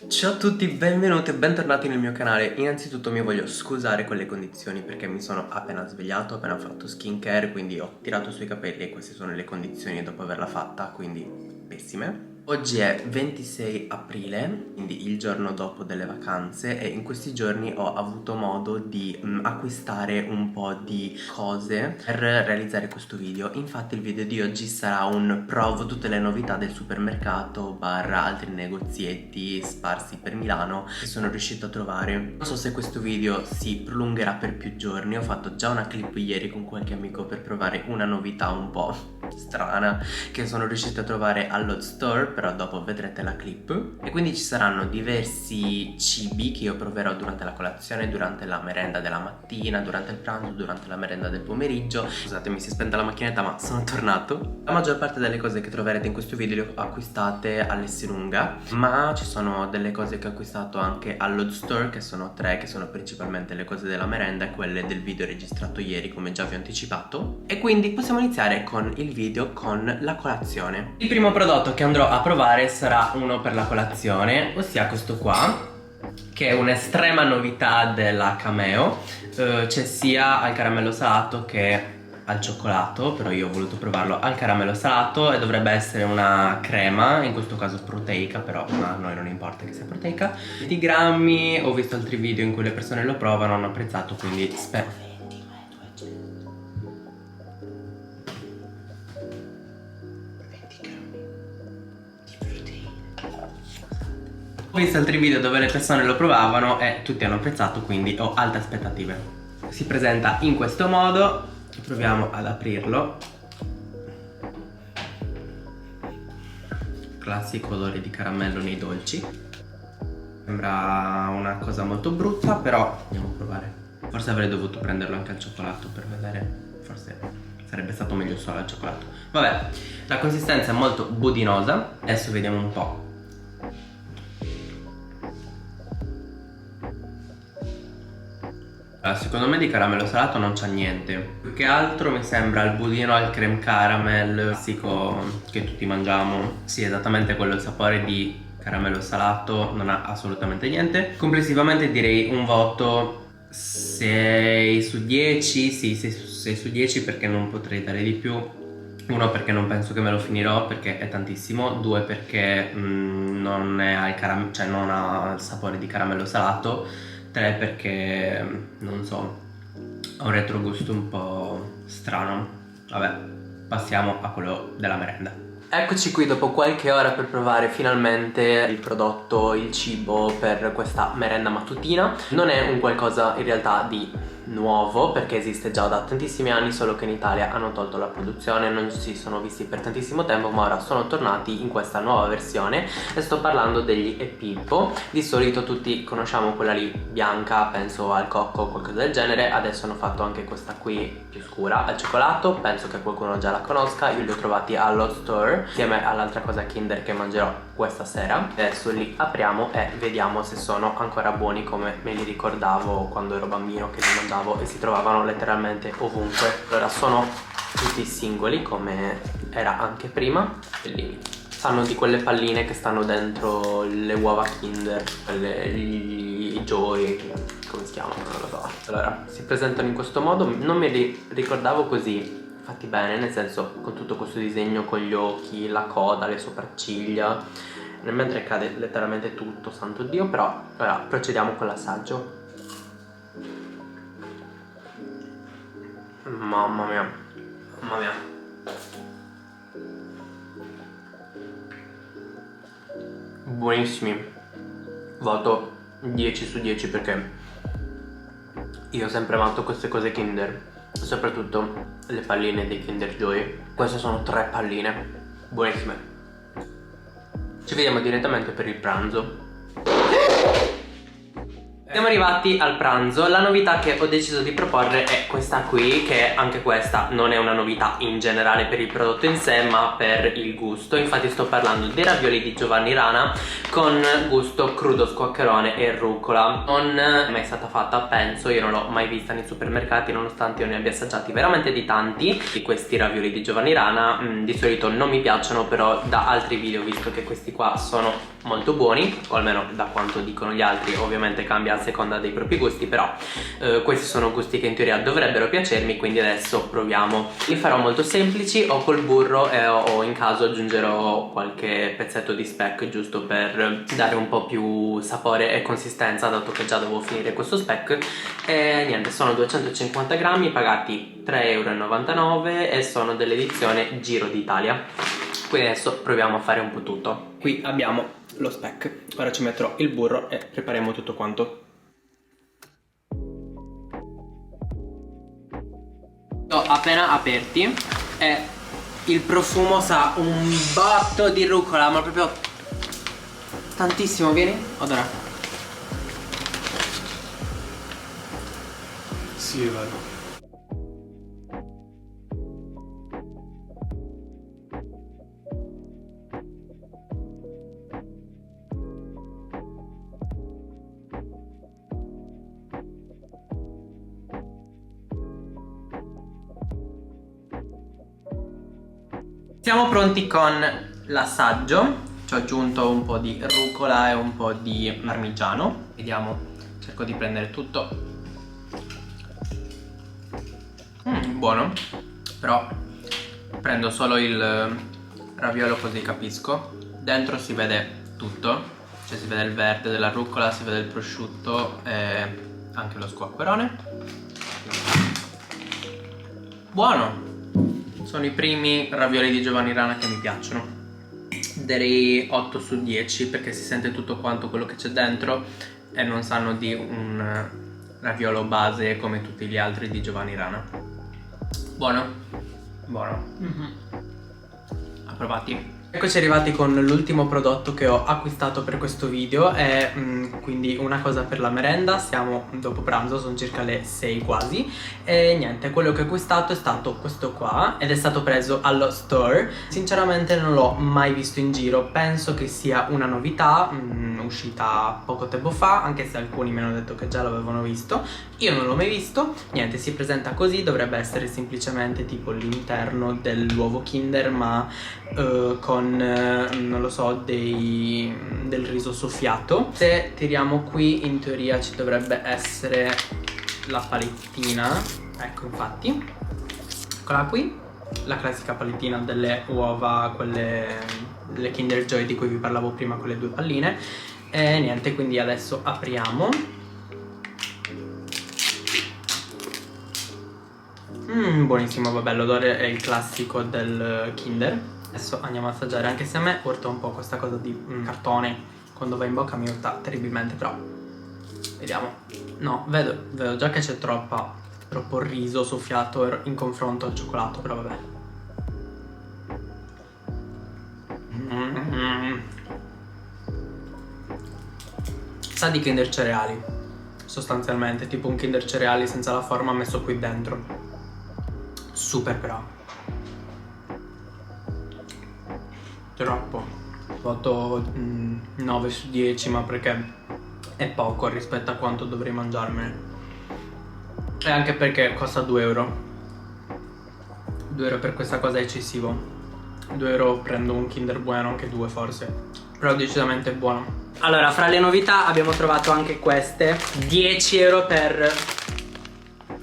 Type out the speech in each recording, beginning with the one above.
Ciao a tutti, benvenuti e bentornati nel mio canale. Innanzitutto mi voglio scusare con le condizioni perché mi sono appena svegliato, ho appena fatto skincare, quindi ho tirato sui capelli e queste sono le condizioni dopo averla fatta, quindi pessime. Oggi è 26 aprile, quindi il giorno dopo delle vacanze, e in questi giorni ho avuto modo di acquistare un po' di cose per realizzare questo video. Infatti il video di oggi sarà un provo tutte le novità del supermercato barra altri negozietti sparsi per Milano che sono riuscito a trovare. Non so se questo video si prolungherà per più giorni, ho fatto già una clip ieri con qualche amico per provare una novità un po' strana che sono riuscito a trovare all'Odd Store, però dopo vedrete la clip. E quindi ci saranno diversi cibi che io proverò durante la colazione, durante la merenda della mattina, durante il pranzo, durante la merenda del pomeriggio. Scusatemi, si è spenta la macchinetta, ma sono tornato. La maggior parte delle cose che troverete in questo video le ho acquistate all'Esselunga, ma ci sono delle cose che ho acquistato anche all'Odd Store, che sono tre, che sono principalmente le cose della merenda e quelle del video registrato ieri, come già vi ho anticipato. E quindi possiamo iniziare con il video, con la colazione. Il primo prodotto che andrò a provare sarà uno per la colazione, ossia questo qua, che è un'estrema novità della Cameo. C'è sia al caramello salato che al cioccolato, però io ho voluto provarlo al caramello salato e dovrebbe essere una crema, in questo caso proteica, però a noi non importa che sia proteica. 20 grammi, ho visto altri video in cui le persone lo provano, hanno apprezzato, quindi spero. Ho visto altri video dove le persone lo provavano e tutti hanno apprezzato, quindi ho alte aspettative. Si presenta in questo modo, proviamo ad aprirlo. Classico odore di caramello nei dolci. Sembra una cosa molto brutta, però andiamo a provare. Forse avrei dovuto prenderlo anche al cioccolato per vedere, forse sarebbe stato meglio solo al cioccolato. Vabbè, la consistenza è molto budinosa. Adesso vediamo un po'. Secondo me di caramello salato non c'ha niente. Più che altro mi sembra il budino al creme caramel classico che tutti mangiamo. Sì, esattamente quello, il sapore di caramello salato, non ha assolutamente niente. Complessivamente direi un voto 6 su 10. Sì, 6 su 10 perché non potrei dare di più. Uno, perché non penso che me lo finirò perché è tantissimo. Due, perché non è al caramello, cioè non ha il sapore di caramello salato. 3, perché non so, ha un retrogusto un po' strano. Vabbè, passiamo a quello della merenda. Eccoci qui dopo qualche ora per provare finalmente il prodotto, il cibo per questa merenda mattutina. Non è un qualcosa in realtà di nuovo perché esiste già da tantissimi anni, solo che in Italia hanno tolto la produzione, non si sono visti per tantissimo tempo, ma ora sono tornati in questa nuova versione e sto parlando degli Epippo. Di solito tutti conosciamo quella lì bianca, penso al cocco o qualcosa del genere. Adesso hanno fatto anche questa qui più scura al cioccolato, penso che qualcuno già la conosca. Io li ho trovati all'Odd Store insieme all'altra cosa Kinder che mangerò questa sera. Adesso li apriamo e vediamo se sono ancora buoni come me li ricordavo quando ero bambino, che li mangiavo e si trovavano letteralmente ovunque. Allora, sono tutti singoli come era anche prima, bellini. Sanno di quelle palline che stanno dentro le uova Kinder, i Joy, come si chiamano, non lo so. Allora, si presentano in questo modo, non me li ricordavo così fatti bene, nel senso con tutto questo disegno con gli occhi, la coda, le sopracciglia, mentre cade letteralmente tutto, santo Dio. Però ora procediamo con l'assaggio. Mamma mia, mamma mia. Buonissimi. Voto 10 su 10 perché io ho sempre amato queste cose Kinder, soprattutto le palline dei Kinder Joy. Queste sono 3 palline, buonissime. Ci vediamo direttamente per il pranzo. Siamo arrivati al pranzo. La novità che ho deciso di proporre è questa qui, che anche questa non è una novità in generale per il prodotto in sé, ma per il gusto. Infatti sto parlando dei ravioli di Giovanni Rana con gusto crudo squaccherone e rucola. Non è mai stata fatta, penso, io non l'ho mai vista nei supermercati, nonostante io ne abbia assaggiati veramente di tanti di questi ravioli di Giovanni Rana. Di solito non mi piacciono, però da altri video ho visto che questi qua sono molto buoni, o almeno da quanto dicono gli altri. Ovviamente cambia a seconda dei propri gusti, però questi sono gusti che in teoria dovrebbero piacermi, quindi adesso proviamo. Li farò molto semplici, o col burro o in caso aggiungerò qualche pezzetto di speck giusto per dare un po' più sapore e consistenza, dato che già devo finire questo speck. E niente, sono 250 grammi pagati 3,99 € e sono dell'edizione Giro d'Italia. Quindi adesso proviamo a fare un po' tutto. Qui abbiamo lo speck, ora ci metterò il burro e prepariamo tutto quanto. Sono appena aperti e il profumo sa un botto di rucola, ma proprio tantissimo. Vieni, odora. Sì, vado. Siamo pronti con l'assaggio. Ci ho aggiunto un po' di rucola e un po' di parmigiano. Vediamo, cerco di prendere tutto. Buono, però prendo solo il raviolo così capisco. Dentro si vede tutto, cioè si vede il verde della rucola, si vede il prosciutto e anche lo squacquerone. Buono! Sono i primi ravioli di Giovanni Rana che mi piacciono. Darei 8 su 10 perché si sente tutto quanto quello che c'è dentro e non sanno di un raviolo base come tutti gli altri di Giovanni Rana. Buono? Buono. Approvati. Eccoci arrivati con l'ultimo prodotto che ho acquistato per questo video e quindi una cosa per la merenda. Siamo dopo pranzo, sono circa le 6 quasi e niente, quello che ho acquistato è stato questo qua ed è stato preso allo store. Sinceramente non l'ho mai visto in giro, penso che sia una novità uscita poco tempo fa, anche se alcuni mi hanno detto che già l'avevano visto. Io non l'ho mai visto. Niente, si presenta così, dovrebbe essere semplicemente tipo l'interno dell'uovo Kinder ma con non lo so, del riso soffiato. Se tiriamo qui in teoria ci dovrebbe essere la palettina, ecco infatti, eccola qui, la classica palettina delle uova, quelle delle Kinder Joy di cui vi parlavo prima con le 2 palline. E niente, quindi adesso apriamo. Buonissimo, vabbè, l'odore è il classico del Kinder. Adesso andiamo a assaggiare, anche se a me urta un po' questa cosa di cartone. Quando va in bocca mi urta terribilmente, però vediamo. No, vedo già che c'è troppo riso soffiato in confronto al cioccolato, però vabbè. Sa di Kinder cereali, sostanzialmente, tipo un Kinder cereali senza la forma messo qui dentro. Super però. Troppo. Voto 9 su 10, ma perché è poco rispetto a quanto dovrei mangiarmene. E anche perché costa 2 euro. 2 euro per questa cosa è eccessivo. 2 euro prendo un Kinder Bueno, anche 2 forse. Però decisamente buono. Allora, fra le novità abbiamo trovato anche queste. 10 euro per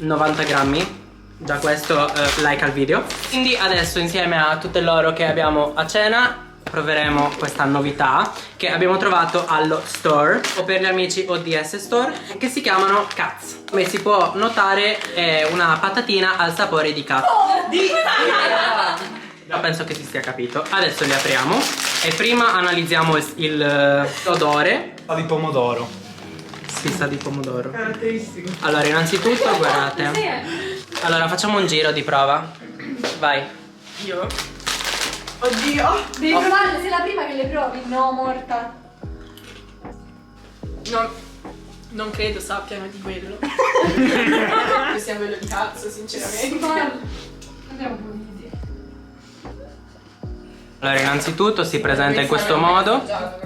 90 grammi. Già questo like al video. Quindi adesso insieme a tutte loro che abbiamo a cena proveremo questa novità che abbiamo trovato allo store o per gli amici ODS Store, che si chiamano Cats. Come si può notare è una patatina al sapore di cat. Penso che si sia capito. Adesso li apriamo e prima analizziamo l'odore. Sa di pomodoro. Sì, sa di pomodoro. Caratteristico. Allora, innanzitutto guardate. Allora, facciamo un giro di prova. Vai. Io? Oddio! Devi provarle, sei la prima che le provi. No, morta. Non credo sappiano di quello. Che sia quello di cazzo, sinceramente. Andiamo un po' di idee. Allora, innanzitutto si presenta in questo modo.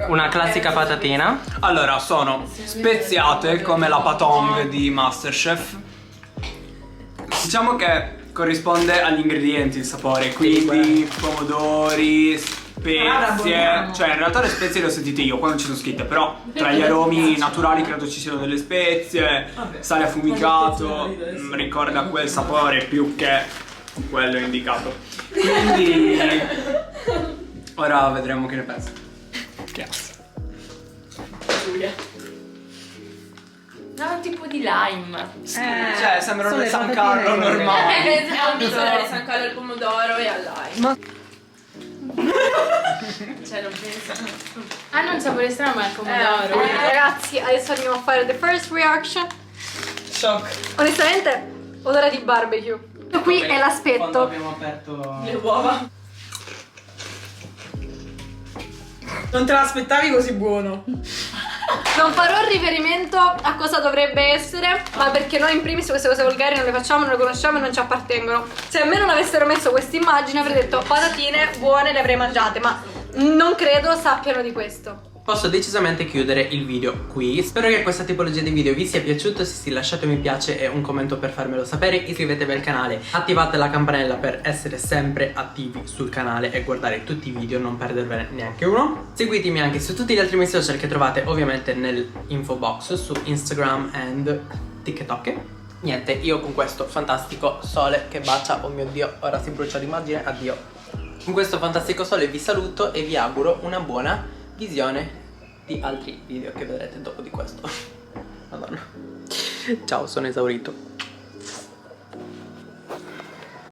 Una classica patatina. Allora, sono speziate come la patong di Masterchef. Diciamo che corrisponde agli ingredienti il sapore, quindi pomodori, spezie, cioè in realtà le spezie le ho sentite io, qua non ci sono scritte, però tra gli aromi naturali credo ci siano delle spezie, sale affumicato, ricorda quel sapore più che quello indicato. Quindi ora vedremo che ne pensa. Cazzo. Giulia. No, un tipo di lime. Cioè sembra sono un le San patatine Carlo nere. normale. È un misto di San Carlo al pomodoro e al lime. Cioè non penso. Ah, non sapore strano, ma è il pomodoro. Ragazzi, adesso andiamo a fare the first reaction. Shock. Onestamente, odore di barbecue. Qui è Quando l'aspetto. abbiamo aperto Le uova. Non te l'aspettavi così buono? Non farò riferimento a cosa dovrebbe essere, ma perché noi in primis queste cose volgari non le facciamo, non le conosciamo e non ci appartengono. Se a me non avessero messo questa immagine avrei detto patatine buone, le avrei mangiate, ma non credo sappiano di questo. Posso decisamente chiudere il video qui. Spero che questa tipologia di video vi sia piaciuto. Se sì, lasciate un mi piace e un commento per farmelo sapere. Iscrivetevi al canale, attivate la campanella per essere sempre attivi sul canale e guardare tutti i video, non perdervene neanche uno. Seguitemi anche su tutti gli altri miei social che trovate ovviamente nell'info box su Instagram and TikTok. Niente, io con questo fantastico sole che bacia, oh mio Dio, ora si brucia l'immagine, addio. Con questo fantastico sole vi saluto e vi auguro una buona visione di altri video che vedrete dopo di questo. Madonna. Ciao, sono esaurito.